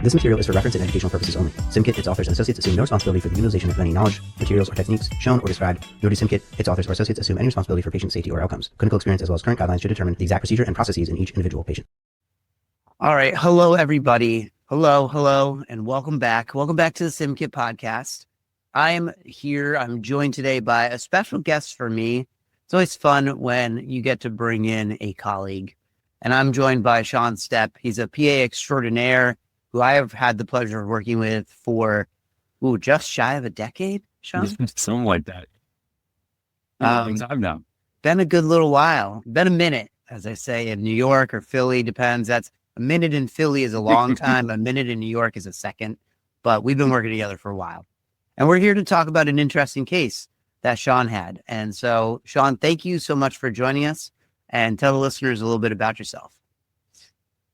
This material is for reference and educational purposes only. SimKit, its authors, and associates assume no responsibility for the utilization of any knowledge, materials, or techniques shown or described, nor do SimKit, its authors, or associates assume any responsibility for patient safety or outcomes. Clinical experience as well as current guidelines should determine the exact procedure and processes in each individual patient. All right. Hello, everybody. Hello, and welcome back. Welcome back to the SimKit podcast. I am here. I'm joined today by a special guest for me. It's always fun when you get to bring in a colleague. And I'm joined by Shawn Stepp. He's a PA extraordinaire who I have had the pleasure of working with for just shy of a decade, Shawn? Something like that. Long time now. Been a good little while. Been a minute, as I say, in New York or Philly, depends. That's a minute in Philly is a long time. A minute in New York is a second. But we've been working together for a while. And we're here to talk about an interesting case that Shawn had. And so, Shawn, thank you so much for joining us, and tell the listeners a little bit about yourself.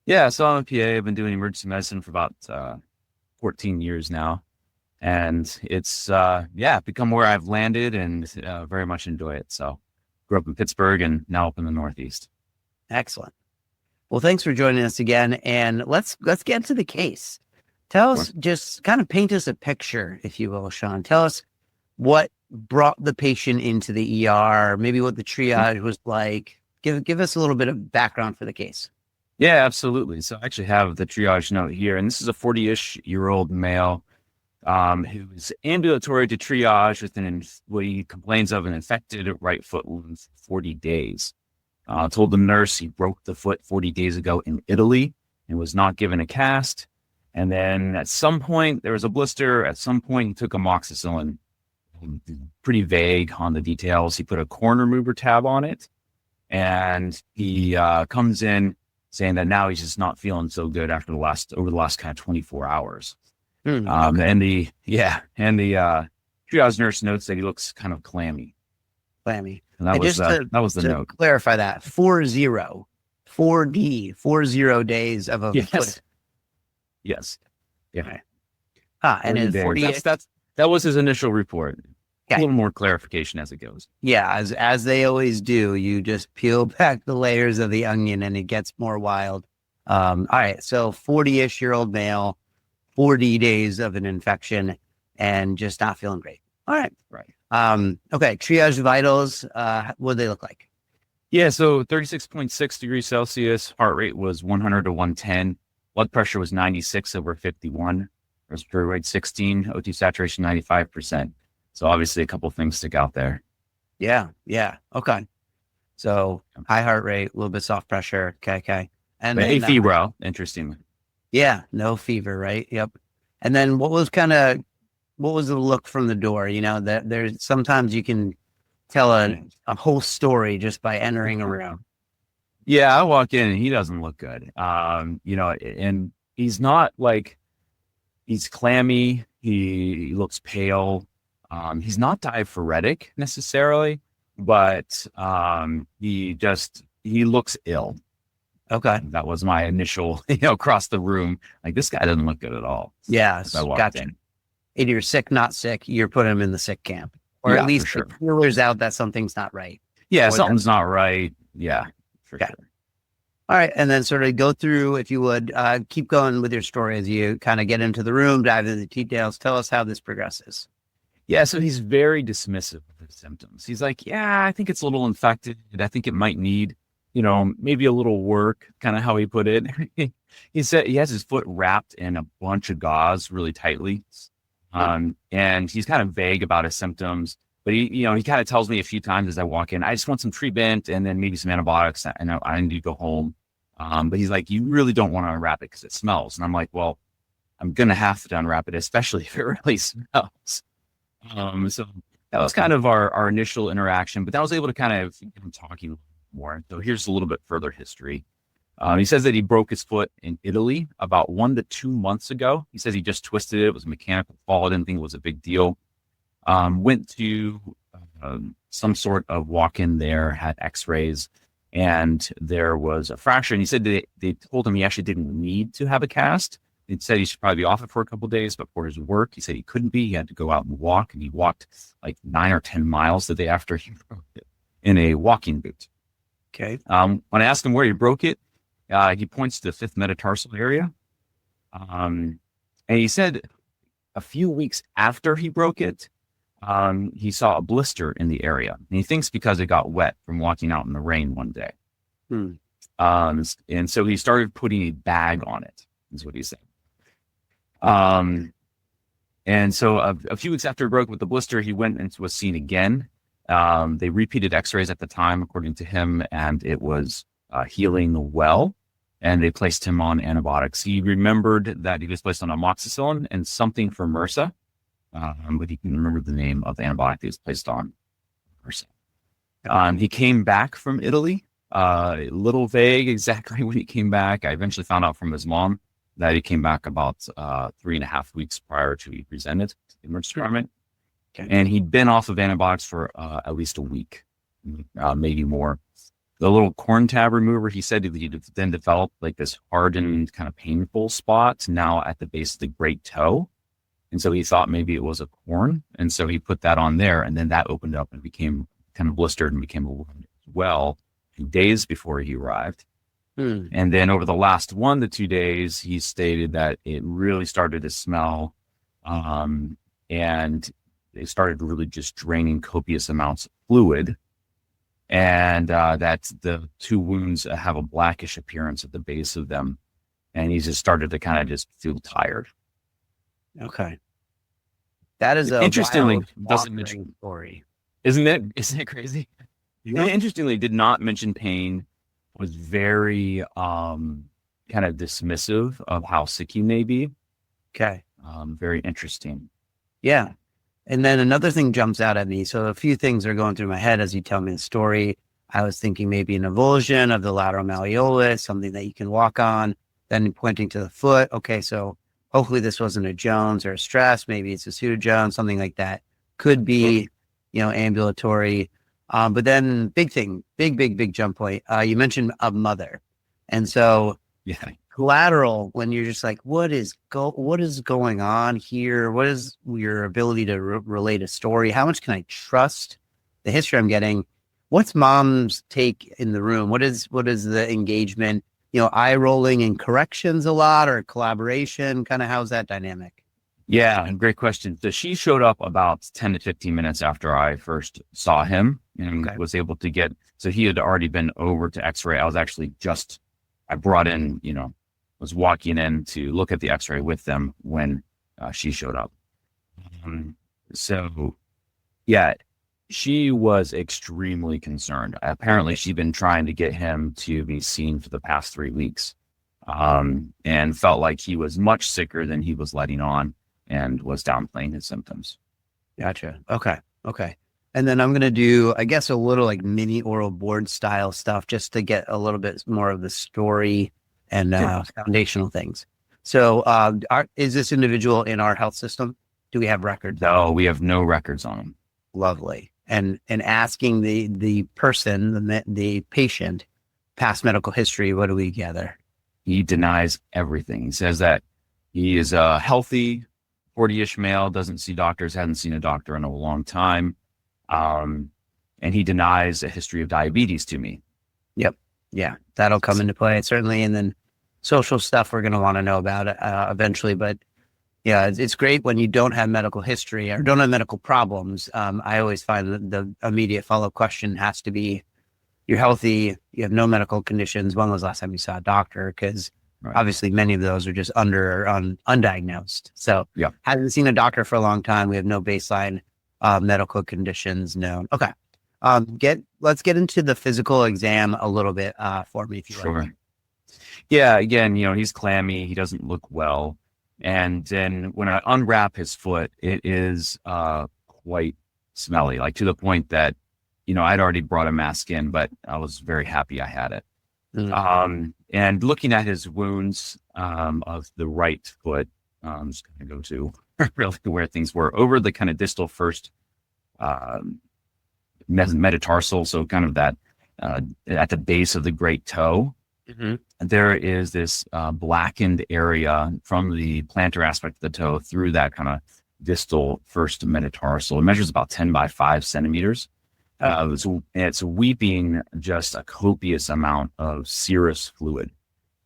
Yeah, so I'm a PA. I've been doing emergency medicine for about 14 years now. And it's, become where I've landed and very much enjoy it. So grew up in Pittsburgh and now up in the Northeast. Excellent. Well, thanks for joining us again. And let's get to the case. Tell us, just kind of paint us a picture, if you will, Shawn. Tell us what brought the patient into the ER, maybe what the triage was like. Give us a little bit of background for the case. Yeah, absolutely. So I actually have the triage note here, and this is a 40-ish-year-old male who is ambulatory to triage with what he complains of an infected right foot wound for 40 days. Told the nurse he broke the foot 40 days ago in Italy and was not given a cast. And then at some point, there was a blister. At some point, he took amoxicillin. Pretty vague on the details. He put a corn remover tab on it, and he comes in saying that now he's just not feeling so good over the last kind of 24 hours. And the triage nurse notes that he looks kind of clammy. And that was the note. Clarify that 40 days of a foot. Yes. Yeah. Okay. And in 40 that was his initial report. Okay. A little more clarification as it goes. Yeah, as they always do, you just peel back the layers of the onion and it gets more wild. All right, so 40-ish-year-old male, 40 days of an infection, and just not feeling great. All right. Right. Okay, triage vitals, what do they look like? Yeah, so 36.6 degrees Celsius, heart rate was 100 to 110, blood pressure was 96/51, respiratory rate 16, O2 saturation 95%. So obviously a couple of things stick out there. Yeah. Okay. So high heart rate, a little bit soft pressure. Okay. And then febrile, interestingly. Yeah, no fever, right? Yep. And then what was the look from the door? You know, that there's sometimes you can tell a whole story just by entering a room. Yeah, I walk in and he doesn't look good. And he's not like, he's clammy. He looks pale. He's not diaphoretic necessarily, but he looks ill. Okay. That was my initial, across the room. Like, this guy doesn't look good at all. Yeah. I walked in. Either you're sick, not sick, you're putting him in the sick camp. Or at least the feelers out that something's not right. Yeah, something's not right. Yeah, for sure. All right. And then sort of go through, if you would, keep going with your story as you kind of get into the room, dive into the details. Tell us how this progresses. Yeah, so he's very dismissive of his symptoms. He's like, yeah, I think it's a little infected. I think it might need, maybe a little work, kind of how he put it. He said he has his foot wrapped in a bunch of gauze really tightly. And he's kind of vague about his symptoms, but he kind of tells me a few times as I walk in, I just want some treatment and then maybe some antibiotics, and I need to go home. But he's like, you really don't want to unwrap it because it smells. And I'm like, well, I'm going to have to unwrap it, especially if it really smells. So that was kind of our initial interaction, but I was able to kind of get him talking more. So here's a little bit further history. He says that he broke his foot in Italy about 1 to 2 months ago. He says he just twisted it. It was a mechanical fall. I didn't think it was a big deal. Went to some sort of walk-in there, had x-rays, and there was a fracture. And he said they told him he actually didn't need to have a cast. They said he should probably be off it for a couple of days, but for his work, he said he couldn't be. He had to go out and walk, and he walked like 9 or 10 miles the day after he broke it in a walking boot. Okay. When I asked him where he broke it, he points to the fifth metatarsal area. And he said a few weeks after he broke it, he saw a blister in the area. And he thinks because it got wet from walking out in the rain one day. And so he started putting a bag on it, is what he said. And so a few weeks after he broke with the blister, he went and was seen again. They repeated x-rays at the time, according to him, and it was healing well. And they placed him on antibiotics. He remembered that he was placed on amoxicillin and something for MRSA, but he couldn't remember the name of the antibiotic he was placed on MRSA. He came back from Italy, a little vague exactly when he came back. I eventually found out from his mom that he came back about 3.5 weeks prior to he presented to the emergency department. Okay. And he'd been off of antibiotics for at least a week, maybe more. The little corn tab remover, he said he then developed like this hardened kind of painful spot now at the base of the great toe. And so he thought maybe it was a corn. And so he put that on there, and then that opened up and became kind of blistered and became a wound as well, a few days before he arrived. And then over the last 1 to 2 days, he stated that it really started to smell, and they started really just draining copious amounts of fluid. And that the 2 wounds have a blackish appearance at the base of them. And he just started to kind of just feel tired. Okay. That is a interestingly wild, doesn't mention story. Isn't it crazy? Yeah. Interestingly, did not mention pain, was very kind of dismissive of how sick he may be. Okay. Very interesting. Yeah. And then another thing jumps out at me. So a few things are going through my head as you tell me the story. I was thinking maybe an avulsion of the lateral malleolus, something that you can walk on, then pointing to the foot. Okay, so hopefully this wasn't a Jones or a stress. Maybe it's a pseudojones, something like that. Could be, ambulatory. But then big thing, big jump point. You mentioned a mother. And so collateral, when you're just like, what is going on here? What is your ability to relate a story? How much can I trust the history I'm getting? What's mom's take in the room? What is the engagement? Eye rolling and corrections a lot, or collaboration? Kind of how's that dynamic? Yeah, great question. So she showed up about 10 to 15 minutes after I first saw him, and was able to get, so he had already been over to x-ray. I was actually I brought in, was walking in to look at the x-ray with them when she showed up. So yeah, she was extremely concerned. Apparently she'd been trying to get him to be seen for the past 3 weeks, and felt like he was much sicker than he was letting on, and was downplaying his symptoms. Gotcha. Okay. And then I'm going to do, I guess, a little like mini oral board style stuff just to get a little bit more of the story and foundational things. So is this individual in our health system? Do we have records? No, we have no records on him. Lovely. And asking the person, the patient, past medical history, what do we gather? He denies everything. He says that he is a healthy 40-ish male, doesn't see doctors, hasn't seen a doctor in a long time. And he denies a history of diabetes to me. Yep. Yeah, that'll come into play, certainly. And then social stuff we're going to want to know about eventually. But yeah, it's great when you don't have medical history or don't have medical problems. I always find that the immediate follow-up question has to be, you're healthy, you have no medical conditions. When was the last time you saw a doctor? Because obviously many of those are just undiagnosed. So hasn't seen a doctor for a long time. We have no baseline medical conditions known. Okay. Let's get into the physical exam a little bit for me, if you like. Yeah, again, he's clammy. He doesn't look well. And then when I unwrap his foot, it is quite smelly, like to the point that, I'd already brought a mask in, but I was very happy I had it. And looking at his wounds of the right foot, I'm just going to go to really where things were over the kind of distal first metatarsal. So kind of that at the base of the great toe, there is this blackened area from the plantar aspect of the toe through that kind of distal first metatarsal. It measures about 10 by 5 centimeters. So it's weeping just a copious amount of serous fluid.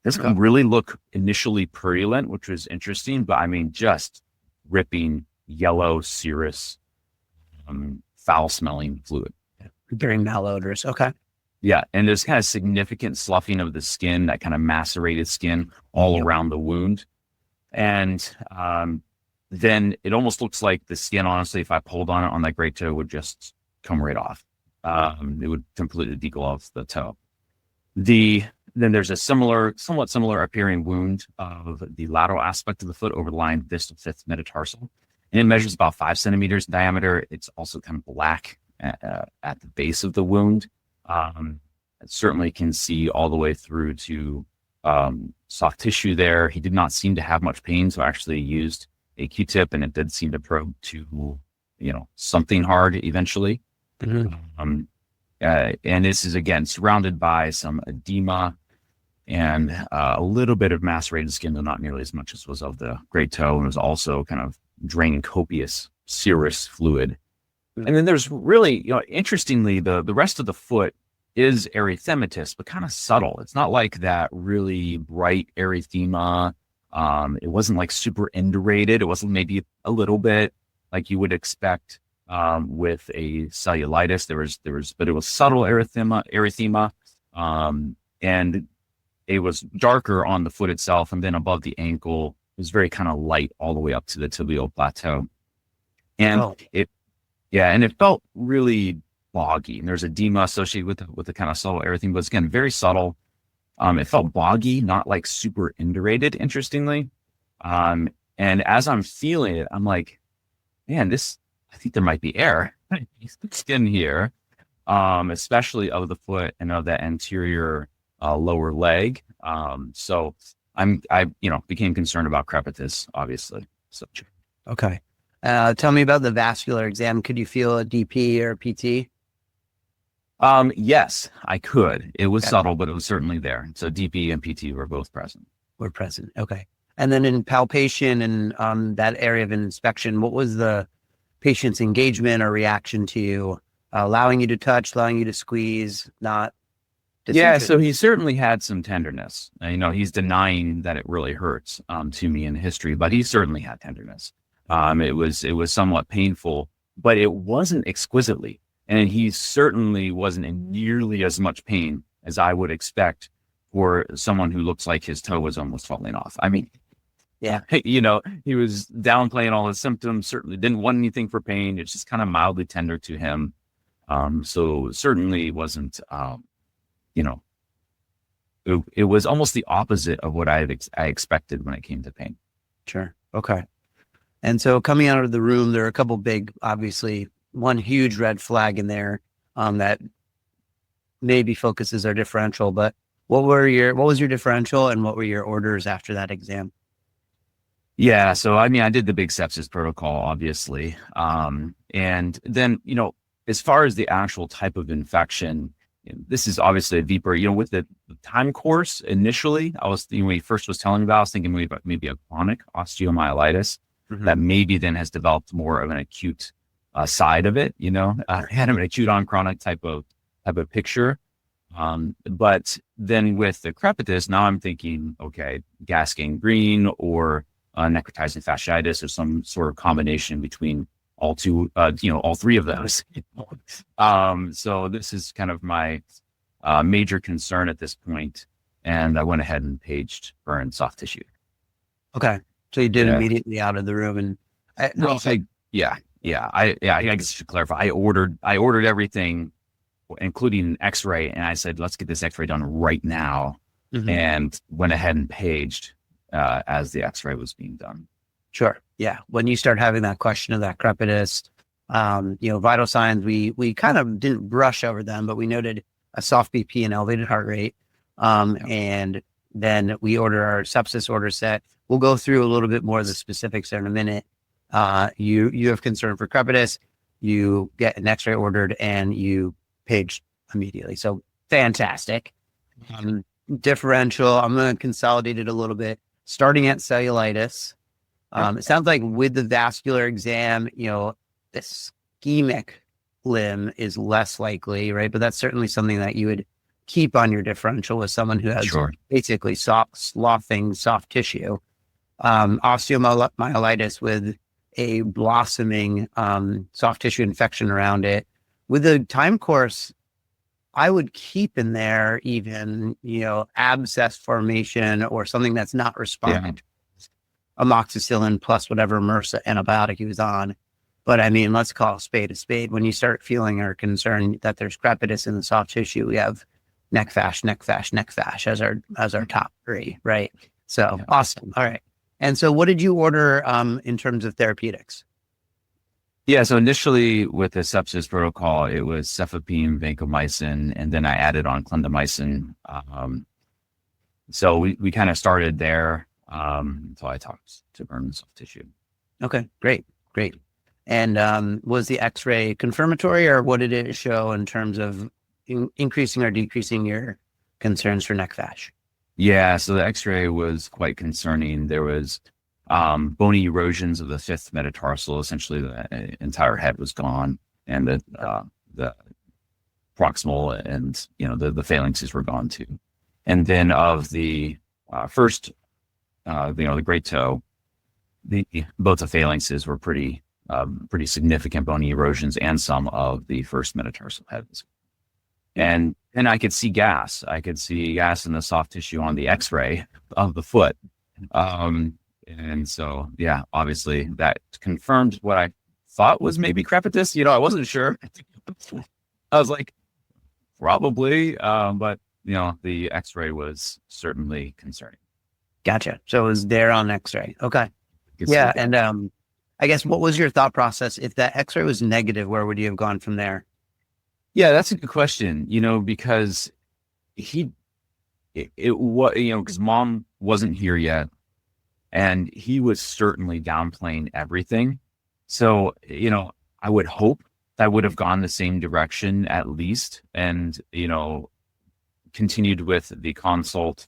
Doesn't really look initially purulent, which was interesting, but I mean, just ripping yellow, serous, foul smelling fluid. Very malodorous. Okay. Yeah. And there's kind of significant sloughing of the skin, that kind of macerated skin all around the wound. And then it almost looks like the skin, honestly, if I pulled on it on that great toe, would just come right off. It would completely deglove the toe. Then there's a somewhat similar appearing wound of the lateral aspect of the foot overlying distal fifth metatarsal. And it measures about 5 centimeters in diameter. It's also kind of black at the base of the wound. It certainly can see all the way through to soft tissue there. He did not seem to have much pain, so I actually used a Q-tip, and it did seem to probe to, something hard eventually. And this is, again, surrounded by some edema and a little bit of macerated skin, though not nearly as much as was of the great toe, and was also kind of draining copious serous fluid. And then there's really, interestingly, the rest of the foot is erythematous, but kind of subtle. It's not like that really bright erythema. It wasn't like super indurated. It wasn't maybe a little bit like you would expect with a cellulitis. But it was subtle erythema, and it was darker on the foot itself, and then above the ankle it was very kind of light all the way up to the tibial plateau. And it felt really boggy. And there's edema associated with the kind of subtle erythema, but it's, again, very subtle. It felt boggy, not like super indurated, interestingly. And as I'm feeling it, I'm like, man, I think there might be air skin here, especially of the foot and of that anterior lower leg. So I became concerned about crepitus, obviously. So. Okay. Tell me about the vascular exam. Could you feel a DP or a PT? Yes, I could. It was subtle, but it was certainly there. So DP and PT were both present. Okay. And then in palpation and that area of inspection, what was the patient's engagement or reaction to you, allowing you to touch, allowing you to squeeze, not? Yeah, so he certainly had some tenderness. He's denying that it really hurts to me in history, but he certainly had tenderness. It was somewhat painful, but it wasn't exquisitely. And he certainly wasn't in nearly as much pain as I would expect for someone who looks like his toe was almost falling off. I mean, yeah, he was downplaying all his symptoms, certainly didn't want anything for pain. It's just kind of mildly tender to him. So certainly wasn't, it was almost the opposite of what I expected when it came to pain. Sure. Okay. And so coming out of the room, there are a couple big, obviously, one huge red flag in there that maybe focuses our differential, but what was your differential and what were your orders after that exam? Yeah. So, I mean, I did the big sepsis protocol, obviously. And then, as far as the actual type of infection, this is obviously a deeper, with the time course initially, I was, when he first was telling me about, I was thinking maybe a chronic osteomyelitis that maybe then has developed more of an acute side of it, had an acute on chronic type of picture. But then with the crepitus, now I'm thinking, okay, gas gangrene or necrotizing fasciitis or some sort of combination between all three of those. So this is kind of my major concern at this point. And I went ahead and paged burn soft tissue. Okay. So you did immediately out of the room and I guess I should clarify. I ordered everything, including an X-ray, and I said, let's get this X-ray done right now, and went ahead and paged as the X-ray was being done. Sure. Yeah. When you start having that question of that crepitus, vital signs, we kind of didn't brush over them, but we noted a soft BP and elevated heart rate. And then we order our sepsis order set. We'll go through a little bit more of the specifics there in a minute. You have concern for crepitus, you get an X-ray ordered, and you page immediately. So fantastic. Differential, I'm going to consolidate it a little bit. Starting at cellulitis, it sounds like with the vascular exam, the ischemic limb is less likely, right? But that's certainly something that you would keep on your differential with someone who has Sure. basically sloughing soft tissue, osteomyelitis with a blossoming soft tissue infection around it. With the time course, I would keep in there even, abscess formation or something that's not responding to amoxicillin plus whatever MRSA antibiotic he was on. But I mean, let's call a spade. When you start feeling or concerned that there's crepitus in the soft tissue, we have neck fash as our top three, right? So awesome. All right. And so what did you order in terms of therapeutics? Yeah, so initially with the sepsis protocol, it was cefepime, vancomycin, and then I added on clindamycin. So we kind of started there until I talked to burn soft tissue. Okay, great. And was the X-ray confirmatory, or what did it show in terms of increasing or decreasing your concerns for neck fash? Yeah, so the X-ray was quite concerning. There was bony erosions of the fifth metatarsal. Essentially, the entire head was gone, and the proximal and the phalanxes were gone too. And then of the first, the great toe, both the phalanxes were pretty significant bony erosions, and some of the first metatarsal heads. And I could see gas. I could see gas in the soft tissue on the X-ray of the foot. And so, yeah, obviously that confirmed what I thought was maybe crepitus. I wasn't sure. I was like, probably, but the X-ray was certainly concerning. Gotcha. So it was there on X-ray. Okay. Yeah. And I guess what was your thought process? If that X-ray was negative, where would you have gone from there? Yeah, that's a good question, because because mom wasn't here yet, and he was certainly downplaying everything. So, I would hope that would have gone the same direction at least, and, continued with the consult.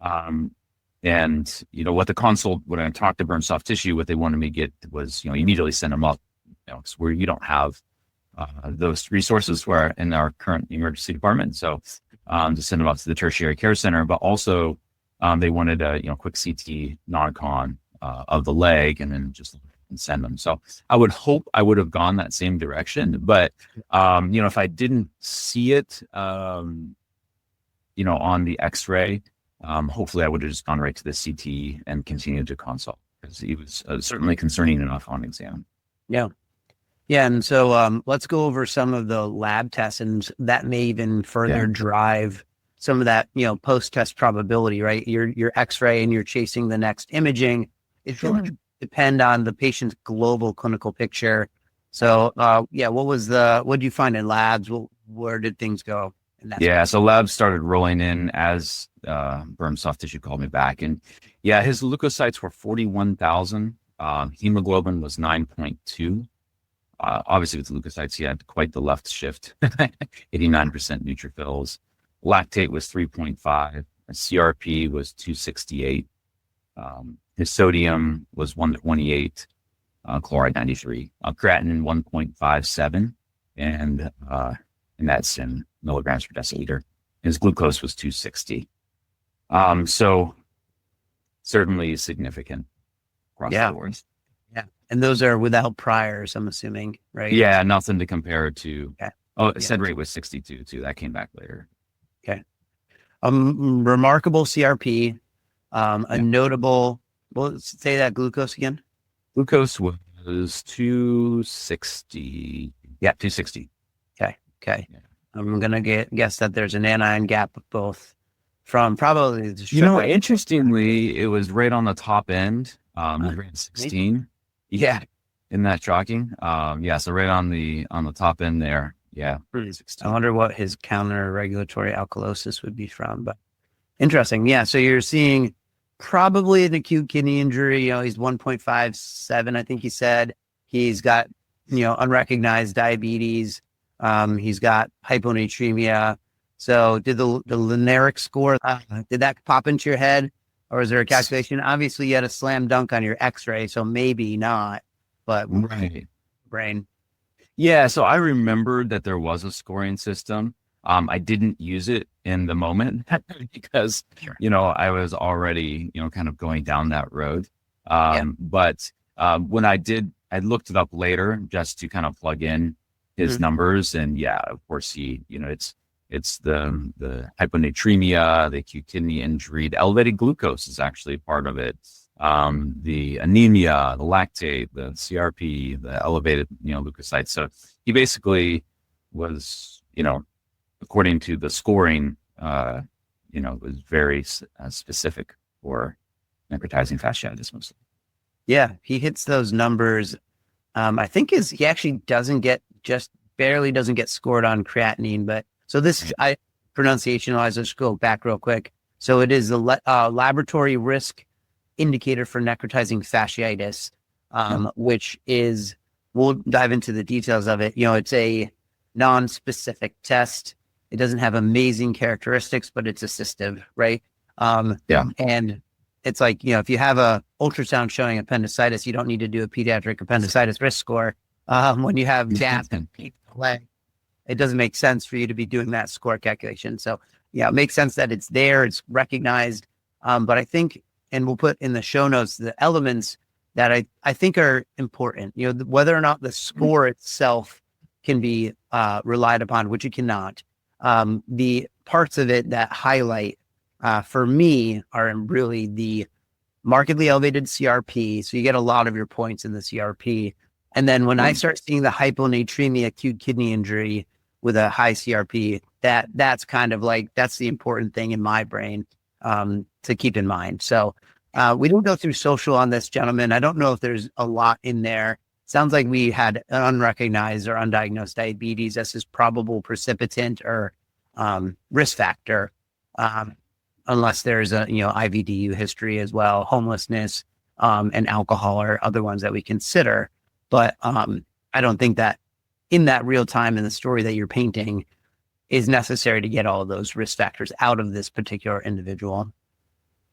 And, what the consult, when I talked to burn soft tissue, what they wanted me to get was, immediately send them up, where you don't have those resources where in our current emergency department. So to send them up to the tertiary care center, but also they wanted a quick CT non-con of the leg, and then just send them. So I would hope I would have gone that same direction, but if I didn't see it, on the X-ray, hopefully I would have just gone right to the CT and continued to consult, because he was certainly concerning enough on exam. Yeah. Yeah. And so let's go over some of the lab tests, and that may even further drive some of that, post-test probability, right? Your X-ray and you're chasing the next imaging. It's going to depend on the patient's global clinical picture. So what did you find in labs? Where did things go? So labs started rolling in as burn soft tissue called me back. And his leukocytes were 41,000. Hemoglobin was 9.2. Obviously, with the leukocytes, he had quite the left shift, 89% neutrophils. Lactate was 3.5. CRP was 268. His sodium was 128. Chloride 93. Creatinine 1.57, and that's in milligrams per deciliter. His glucose was 260. So certainly significant across the board. Yeah. And those are without priors, I'm assuming, right? Yeah, nothing to compare to. Okay. SED rate was 62 too. That came back later. Okay. Remarkable CRP. A notable, say that glucose again. Glucose was 260. Yeah, 260. Okay. Yeah. I'm going to guess that there's an anion gap of both from probably the interestingly, it was right on the top end. It ran 16. Yeah. Isn't that shocking? So right on the top end there. Yeah. 16. I wonder what his counter-regulatory alkalosis would be from, but interesting. Yeah. So you're seeing probably an acute kidney injury. He's 1.57, I think he said. He's got, unrecognized diabetes. He's got hyponatremia. So did the Lineric score, did that pop into your head, or is there a calculation? Obviously you had a slam dunk on your X-ray, so maybe not, but right. Brain. Yeah. So I remembered that there was a scoring system. I didn't use it in the moment because, Sure. I was already, kind of going down that road. Yeah. But when I looked it up later just to kind of plug in his Mhm. numbers. And yeah, of course it's the hyponatremia, the acute kidney injury, the elevated glucose is actually part of it. The anemia, the lactate, the CRP, the elevated, leukocytes. So he basically was, according to the scoring, was very specific for necrotizing fasciitis mostly. Yeah, he hits those numbers. I think he actually just barely doesn't get scored on creatinine, but so this pronunciation, I'll just go back real quick. So it is the laboratory risk indicator for necrotizing fasciitis, which is, we'll dive into the details of it. It's a non-specific test. It doesn't have amazing characteristics, but it's assistive, right? And it's like, if you have a ultrasound showing appendicitis, you don't need to do a pediatric appendicitis risk score. When you have gas and leg, it doesn't make sense for you to be doing that score calculation. So yeah, it makes sense that it's there, it's recognized. But I think, and we'll put in the show notes, the elements that I think are important, whether or not the score itself can be relied upon, which it cannot. The parts of it that highlight for me are really the markedly elevated CRP. So you get a lot of your points in the CRP. And then when I start seeing the hyponatremia, acute kidney injury with a high CRP, that's kind of like, that's the important thing in my brain to keep in mind. So we didn't go through social on this, gentleman. I don't know if there's a lot in there. Sounds like we had an unrecognized or undiagnosed diabetes as his probable precipitant or risk factor, unless there's a IVDU history as well, homelessness, and alcohol are other ones that we consider. But I don't think that in that real time in the story that you're painting is necessary to get all of those risk factors out of this particular individual.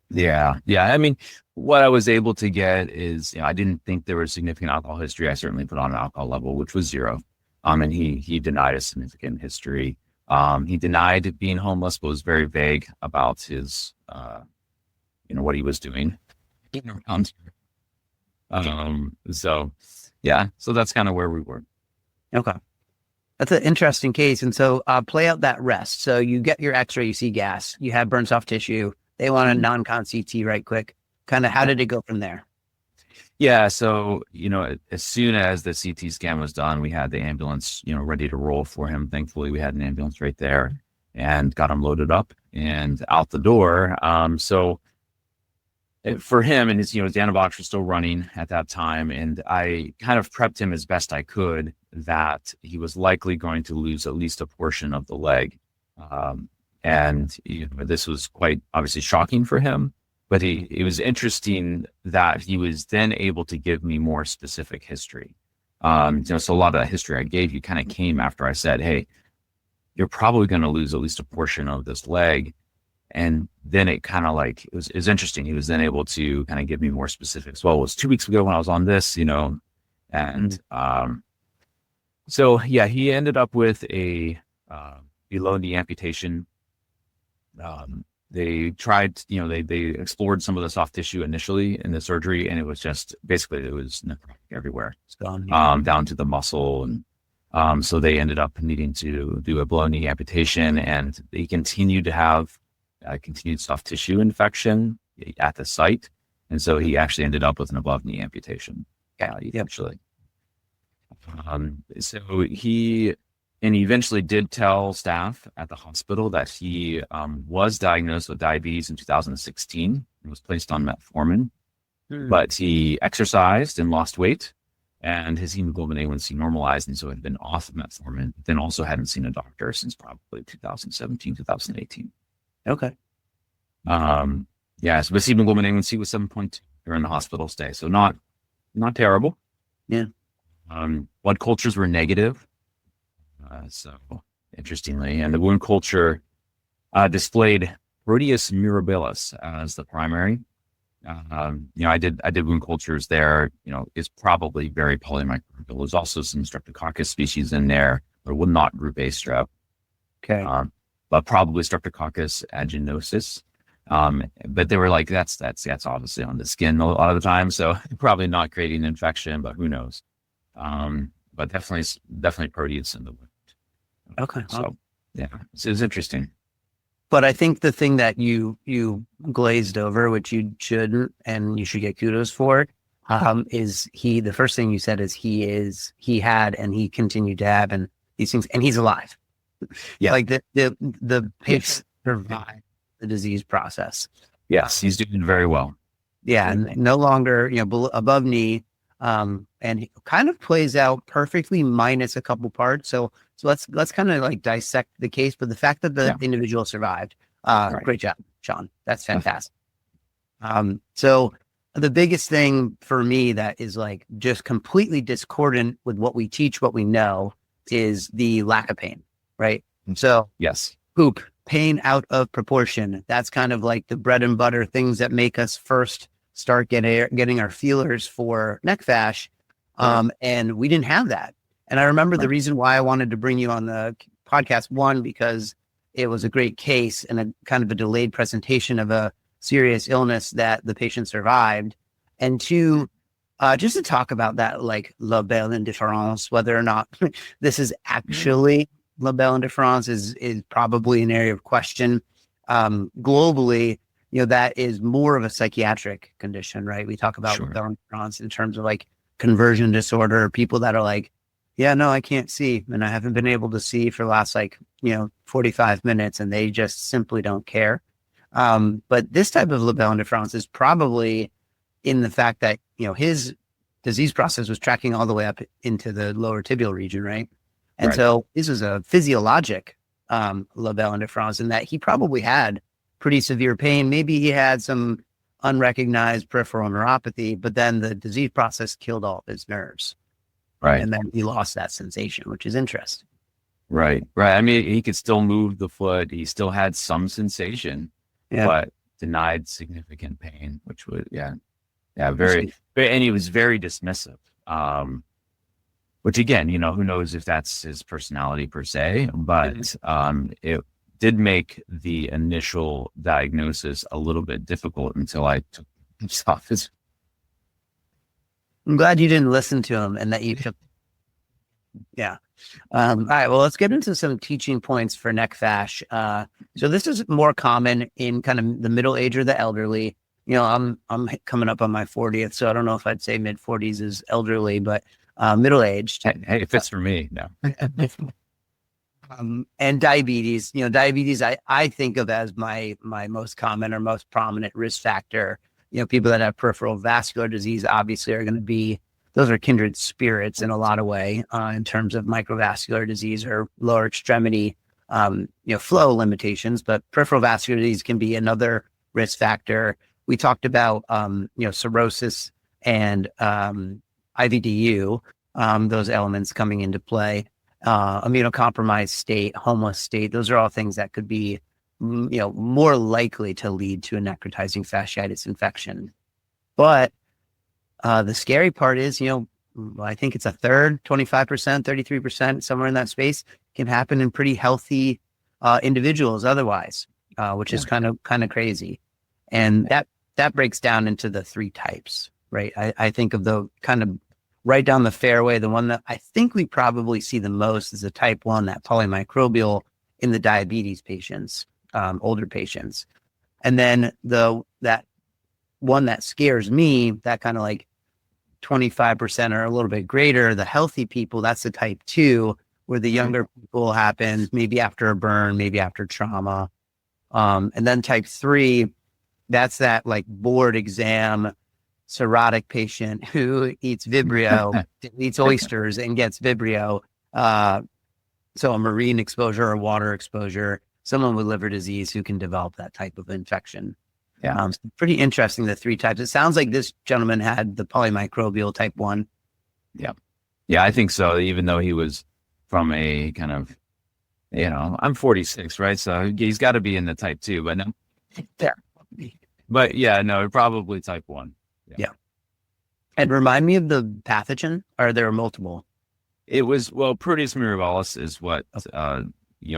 Yeah. I mean, what I was able to get is, I didn't think there was significant alcohol history. I certainly put on an alcohol level, which was 0. And he denied a significant history. He denied being homeless, but was very vague about his, what he was doing around here. So that's kind of where we were. Okay. That's an interesting case. And so play out that rest. So you get your x-ray, you see gas, you have burnt soft tissue. They want a non-con CT right quick. Kind of how did it go from there? Yeah. So, as soon as the CT scan was done, we had the ambulance, ready to roll for him. Thankfully, we had an ambulance right there and got him loaded up and out the door. For him and his antibiotics were still running at that time. And I kind of prepped him as best I could that he was likely going to lose at least a portion of the leg. And this was quite obviously shocking for him, but it was interesting that he was then able to give me more specific history. So a lot of that history I gave you kind of came after I said, hey, you're probably going to lose at least a portion of this leg. And then it kind of like, it was interesting. He was then able to kind of give me more specifics. Well, it was 2 weeks ago when I was on this, and so yeah, he ended up with a below knee amputation. They tried, they explored some of the soft tissue initially in the surgery, and it was just basically it was necrotic everywhere. It's gone down to the muscle, and so they ended up needing to do a below knee amputation, and they continued to have continued soft tissue infection at the site, and so he actually ended up with an above knee amputation. Eventually. So he eventually did tell staff at the hospital that he was diagnosed with diabetes in 2016 and was placed on metformin, but he exercised and lost weight, and his hemoglobin A1C normalized, and so had been off of metformin, then also hadn't seen a doctor since probably 2017, 2018. Okay. So his hemoglobin A1C was 7.2 during the hospital stay, so not terrible. Yeah. Blood cultures were negative. So interestingly, and the wound culture displayed Proteus mirabilis as the primary. I did wound cultures there. It's probably very polymicrobial. There's also some Streptococcus species in there, but not group A strep. Okay. but probably Streptococcus aeruginosus. But they were like, that's obviously on the skin a lot of the time, so probably not creating an infection, but who knows? But definitely proteus in the wound. Okay. So yeah, it's interesting. But I think the thing that you glazed over, which you shouldn't, and you should get kudos for, is the first thing you said is he had and he continued to have and these things, and he's alive. Yeah. Like the patient survived the disease process. Yes, he's doing very well. Yeah, and no longer, above knee, and it kind of plays out perfectly minus a couple parts. So let's kind of like dissect the case, but the fact that the individual survived, Right. Great job, Shawn. That's fantastic. So the biggest thing for me that is like just completely discordant with what we teach, what we know, is the lack of pain, right? So Yes. poop, pain out of proportion. That's kind of like the bread and butter things that make us first start getting our feelers for neck fash. And we didn't have that. And I remember the reason why I wanted to bring you on the podcast, one, because it was a great case and a kind of a delayed presentation of a serious illness that the patient survived. And two, just to talk about that, like la belle indifference, whether or not this is actually la belle indifference is probably an area of question. Globally, that is more of a psychiatric condition, right? We talk about la belle indifference in terms of like conversion disorder, people that are like, yeah, no, I can't see. And I haven't been able to see for the last 45 minutes, and they just simply don't care. But this type of la belle indifference is probably in the fact that, his disease process was tracking all the way up into the lower tibial region, right? And so this is a physiologic la belle indifference in that he probably had pretty severe pain. Maybe he had some unrecognized peripheral neuropathy, but then the disease process killed all of his nerves. Right. And then he lost that sensation, which is interesting. Right. I mean, he could still move the foot. He still had some sensation, but denied significant pain, which was, very, and he was very dismissive. Which again, who knows if that's his personality per se, but it did make the initial diagnosis a little bit difficult until I took him off his. I'm glad you didn't listen to him and that you took. Yeah. All right. Well, let's get into some teaching points for neck fash. So this is more common in kind of the middle age or the elderly. I'm coming up on my 40th, so I don't know if I'd say mid 40s is elderly, but middle aged. Hey, it fits for me. No. And diabetes. Diabetes I think of as my most common or most prominent risk factor. People that have peripheral vascular disease obviously are going to be, those are kindred spirits in a lot of way in terms of microvascular disease or lower extremity, flow limitations. But peripheral vascular disease can be another risk factor. We talked about, cirrhosis and IVDU, those elements coming into play, immunocompromised state, homeless state. Those are all things that could be, more likely to lead to a necrotizing fasciitis infection. But the scary part is, I think it's a third, 25%, 33%, somewhere in that space can happen in pretty healthy individuals otherwise, which is kind of crazy. And that breaks down into the three types, right? I think of the kind of right down the fairway, the one that I think we probably see the most is the type 1, that polymicrobial in the diabetes patients, older patients. And then that one that scares me, that kind of like 25% or a little bit greater, the healthy people, that's the type 2, where the younger people happen maybe after a burn, maybe after trauma. And then type 3, that's that like board exam cirrhotic patient who eats Vibrio, eats oysters and gets Vibrio. So a marine exposure or water exposure, someone with liver disease who can develop that type of infection. Yeah. Pretty interesting, the three types. It sounds like this gentleman had the polymicrobial type 1. Yeah. Yeah, I think so. Even though he was from a kind of, I'm 46, right? So he's got to be in the type 2, but no. There. But yeah, no, probably type 1. Yeah. And remind me of the pathogen. Are there multiple? It was, Proteus mirabilis is what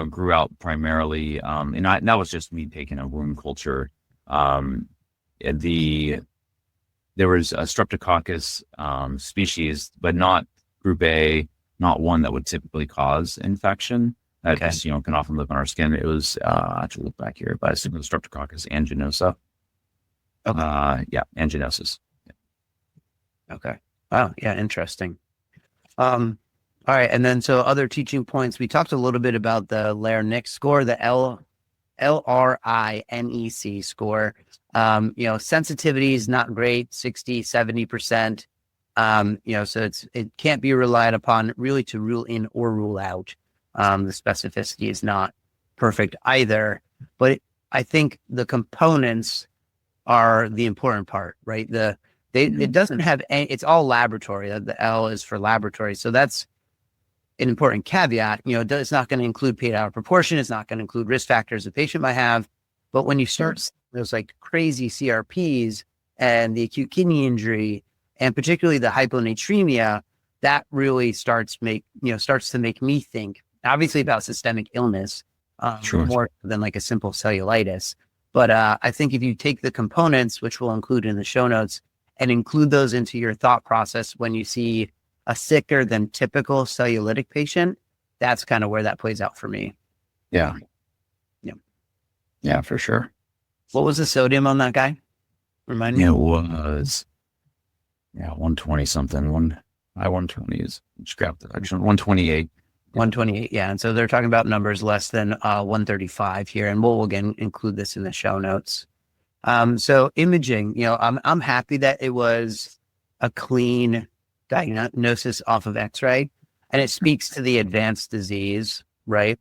grew out primarily, and that was just me taking a wound culture. There was a streptococcus species, but not group A, not one that would typically cause infection. That just, can often live on our skin. It was, I have to look back here, but I assume it was streptococcus anginosa. Yeah, anginosis. Yeah. Okay. Wow. Yeah. Interesting. All right. And then, so other teaching points, we talked a little bit about the Lernick score, the LRINEC score. Sensitivity is not great, 60, 70%. So it can't be relied upon really to rule in or rule out. The specificity is not perfect either, but I think the components are the important part, right? It doesn't have any, it's all laboratory. The L is for laboratory. So that's an important caveat. It's not going to include paid out of proportion. It's not going to include risk factors the patient might have. But when you start those like crazy CRPs and the acute kidney injury, and particularly the hyponatremia, that really starts to make me think, obviously, about systemic illness, more than like a simple cellulitis. But I think if you take the components, which we'll include in the show notes, and include those into your thought process when you see a sicker than typical cellulitic patient, that's kind of where that plays out for me. Yeah. Yeah, for sure. What was the sodium on that guy? Remind me. It was 120 something. 120 is scrap the actually 128. 128, yeah. And so they're talking about numbers less than 135 here, and we'll again include this in the show notes. So imaging, I'm happy that it was a clean diagnosis off of X-ray, and it speaks to the advanced disease, right?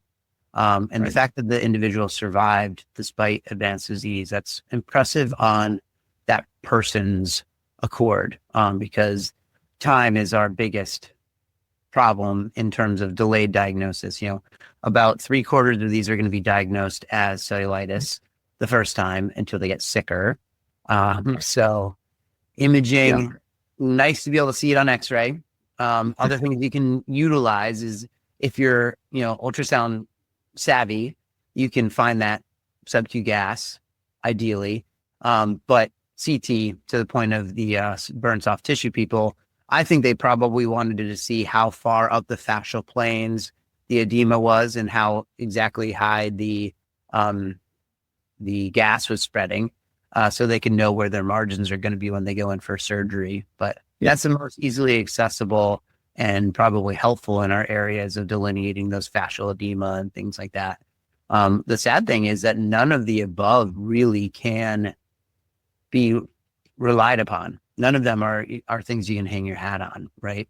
The fact that the individual survived despite advanced disease, that's impressive on that person's accord, because time is our biggest problem in terms of delayed diagnosis. About 3/4 of these are going to be diagnosed as cellulitis the first time until they get sicker. So imaging, nice to be able to see it on X-ray. Other things you can utilize is if you're, ultrasound savvy, you can find that sub-Q gas ideally. But CT, to the point of the burn soft tissue people, I think they probably wanted to see how far up the fascial planes the edema was and how exactly high the gas was spreading, so they can know where their margins are going to be when they go in for surgery. But that's the most easily accessible and probably helpful in our areas of delineating those fascial edema and things like that. The sad thing is that none of the above really can be relied upon. None of them are things you can hang your hat on, right?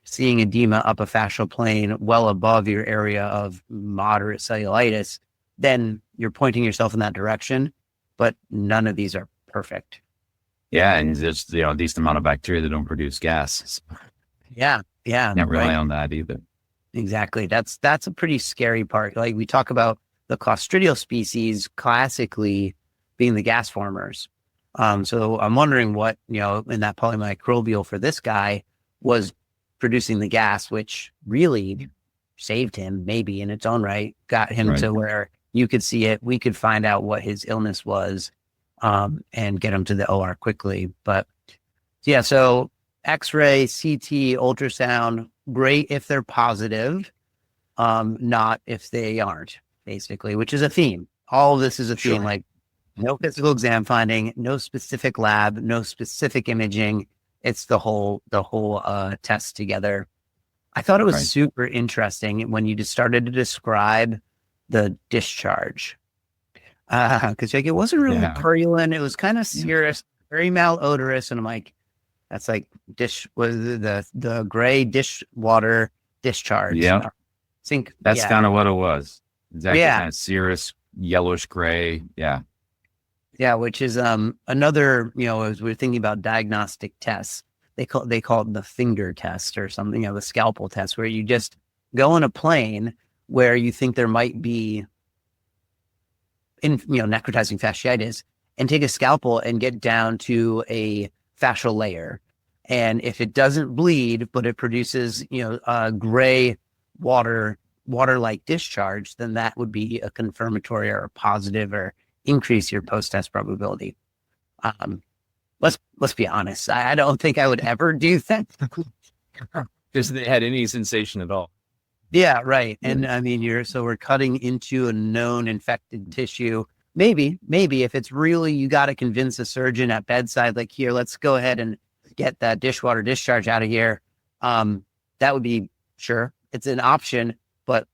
Seeing edema up a fascial plane well above your area of moderate cellulitis, then you're pointing yourself in that direction, but none of these are perfect. Yeah, and there's a decent amount of bacteria that don't produce gas. Yeah. Can't rely on that either. Exactly. That's a pretty scary part. Like we talk about the Clostridial species classically being the gas formers. So I'm wondering what, in that polymicrobial for this guy was producing the gas, which really saved him maybe in its own right, got him to where you could see it. We could find out what his illness was, and get him to the OR quickly. But yeah, so X-ray, CT, ultrasound, great if they're positive, not if they aren't, basically, which is a theme. All of this is a theme, like no physical exam finding, no specific lab, no specific imaging. It's the whole test together. I thought it was super interesting when you just started to describe the discharge, because like it wasn't really purulent. It was kind of serous, very malodorous, and I'm like, that's like the gray dishwater discharge. Yeah, I think that's kind of what it was. Exactly, kind of serous, yellowish gray. Yeah, which is another, as we're thinking about diagnostic tests, they call it the finger test or something, the scalpel test, where you just go on a plane where you think there might be necrotizing fasciitis, and take a scalpel and get down to a fascial layer. And if it doesn't bleed, but it produces, gray water water-like discharge, then that would be a confirmatory or a positive or increase your post-test probability. Let's be honest. I don't think I would ever do that. Because they had any sensation at all. Yeah, right. And I mean, we're cutting into a known infected tissue. Maybe if it's really, you got to convince a surgeon at bedside, like, here, let's go ahead and get that dishwater discharge out of here. That would be, sure, it's an option, but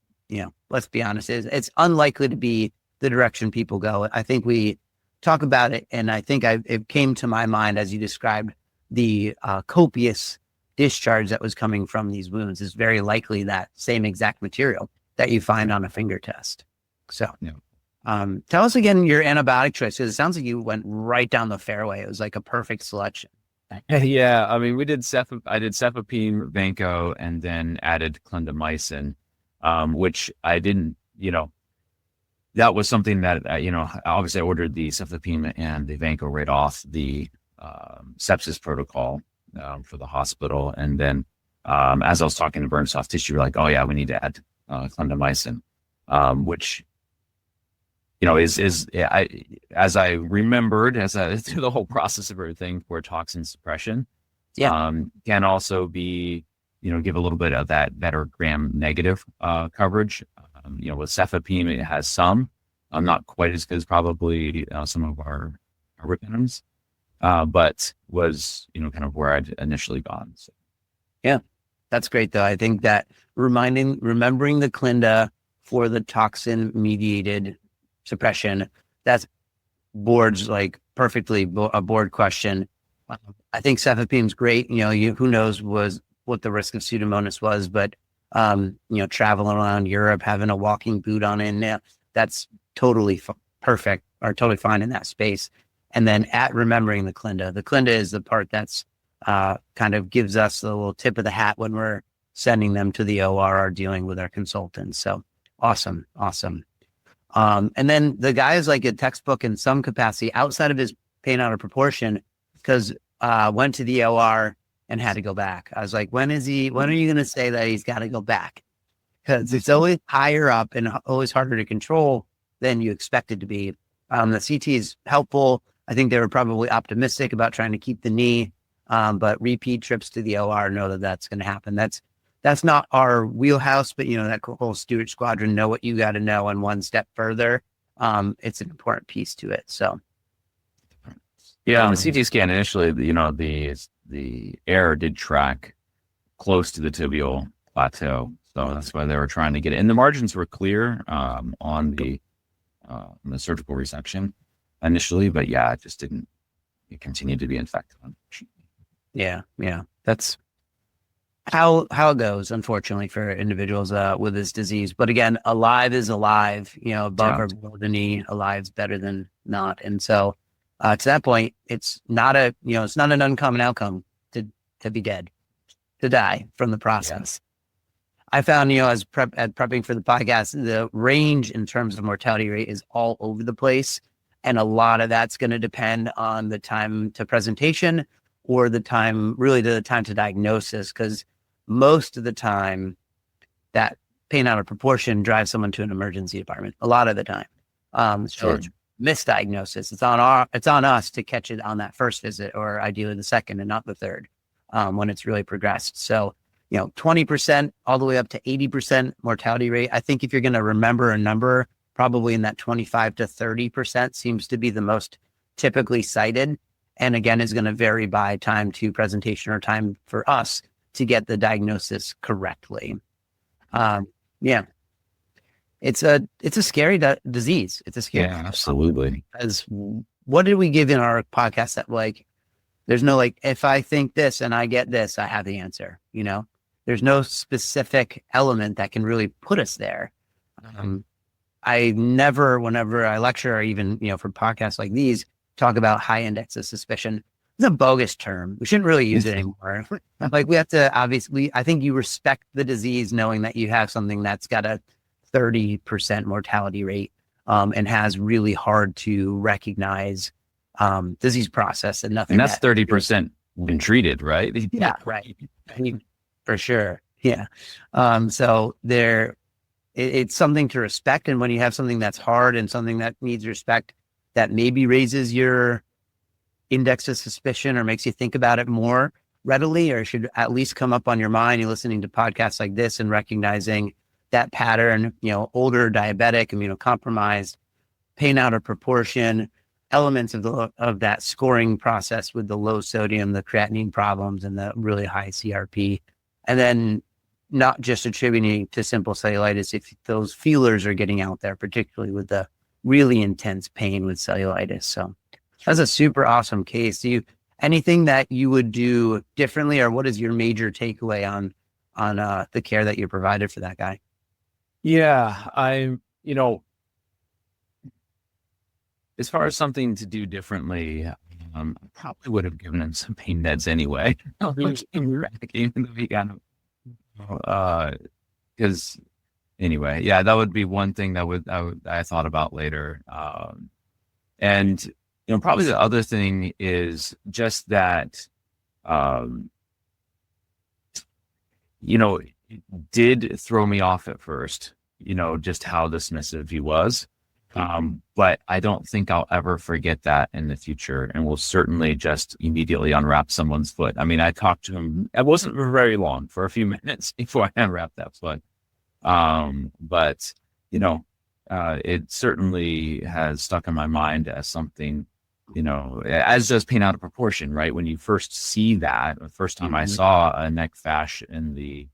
let's be honest, it's unlikely to be the direction people go. I think we talk about it, and I think it came to my mind as you described the copious discharge that was coming from these wounds is very likely that same exact material that you find on a finger test. So tell us again your antibiotic choice, because it sounds like you went right down the fairway. It was like a perfect selection. Yeah, I mean, I did cefepime, vanco, and then added clindamycin, which I didn't, that was something that, obviously I ordered the cefepime and the vanco right off the sepsis protocol for the hospital. And then as I was talking to Burn Soft Tissue, we're like, oh yeah, we need to add clindamycin, which, as I remembered, through the whole process of everything for toxin suppression, can also be, give a little bit of that better gram-negative coverage. With cefepime, it has some, not quite as good as probably some of our carbapenems, but was, kind of where I'd initially gone. So. Yeah, that's great though. I think that remembering the Clinda for the toxin-mediated suppression, that's boards like perfectly a board question. I think cefapime's great. Who knows what the risk of Pseudomonas was, but traveling around Europe, having a walking boot on in, that's totally perfect or totally fine in that space. And then remembering the Clinda is the part that's kind of gives us the little tip of the hat when we're sending them to the OR or dealing with our consultants. So awesome. And then the guy is like a textbook in some capacity outside of his pain out of proportion, because went to the OR and had to go back. I was like, when are you going to say that he's got to go back? Because it's always higher up and always harder to control than you expect it to be. The CT is helpful. I think they were probably optimistic about trying to keep the knee, but repeat trips to the OR know that that's going to happen. That's not our wheelhouse, but that whole Stewart Squadron, know what you got to know, and one step further, it's an important piece to it. So, yeah, on the CT scan initially, the air did track close to the tibial plateau, so that's why they were trying to get it. And the margins were clear on the surgical resection initially, but yeah, it just didn't. It continued to be infected, unfortunately. Yeah, that's how it goes, unfortunately, for individuals with this disease. But again, alive is alive. Above or below the knee, alive's better than not. And so, to that point, it's not an uncommon outcome to be dead, to die from the process. Yeah. I found, as prepping for the podcast, the range in terms of mortality rate is all over the place. And a lot of that's going to depend on the time to presentation or the time to diagnosis, because most of the time that pain out of proportion drives someone to an emergency department. A lot of the time. So it's misdiagnosis. It's on us to catch it on that first visit, or ideally the second and not the third, when it's really progressed. So, 20% all the way up to 80% mortality rate. I think if you're going to remember a number, probably in that 25 to 30% seems to be the most typically cited. And again, is going to vary by time to presentation or time for us to get the diagnosis correctly. Yeah. It's a scary disease. It's a scary. Yeah, absolutely. As what did we give in our podcast that there's no if I think this and I get this, I have the answer. There's no specific element that can really put us there. I never, whenever I lecture or even for podcasts like these, talk about high index of suspicion. It's a bogus term. We shouldn't really use it anymore. We have to obviously. I think you respect the disease knowing that you have something that's got a 30% mortality rate, and has really hard to recognize disease process and nothing. And that's 30% been treated, right? Yeah, right. For sure. Yeah. So it's something to respect. And when you have something that's hard and something that needs respect, that maybe raises your index of suspicion or makes you think about it more readily, or should at least come up on your mind. You're listening to podcasts like this and recognizing that pattern, older, diabetic, immunocompromised, pain out of proportion, elements of that scoring process with the low sodium, the creatinine problems, and the really high CRP. And then not just attributing to simple cellulitis if those feelers are getting out there, particularly with the really intense pain with cellulitis. So that's a super awesome case. Anything that you would do differently, or what is your major takeaway on the care that you provided for that guy? Yeah, as far as something to do differently, I probably would have given him some pain meds anyway. Because anyway, yeah, that would be one thing that I thought about later. And probably the other thing is just that, it did throw me off at first, just how dismissive he was. But I don't think I'll ever forget that in the future, and will certainly just immediately unwrap someone's foot. I mean, I talked to him, it wasn't for very long, for a few minutes before I unwrapped that foot. But it certainly has stuck in my mind as something, as does pain out of proportion, right? When you first see that, the first time I saw a neck fasc in the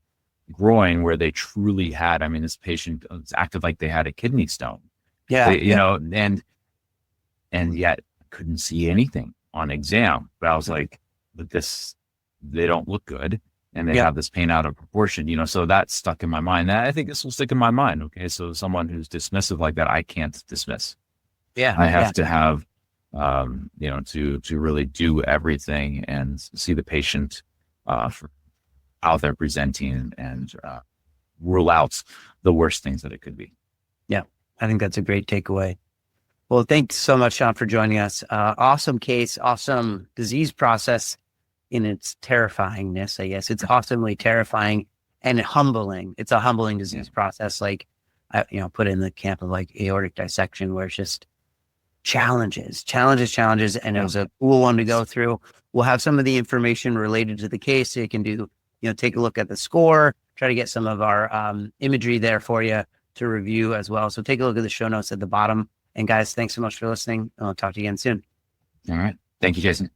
groin where they truly had, this patient acted like they had a kidney stone. Yeah. And yet couldn't see anything on exam. But I was like, but they don't look good. And they have this pain out of proportion, so that stuck in my mind. I think this will stick in my mind. Okay. So someone who's dismissive like that, I can't dismiss. Yeah. I have to have, to really do everything and see the patient how they're presenting and rule out the worst things that it could be. Yeah. I think that's a great takeaway. Well, thanks so much, Shawn, for joining us. Awesome case, awesome disease process in its terrifyingness, I guess. It's awesomely terrifying and humbling. It's a humbling disease process, like, put in the camp of like aortic dissection, where it's just challenges. And it was a cool one to go through. We'll have some of the information related to the case, so you can do, take a look at the score, try to get some of our imagery there for you to review as well. So take a look at the show notes at the bottom. And guys, thanks so much for listening. I'll talk to you again soon. All right. Thank you, Jason.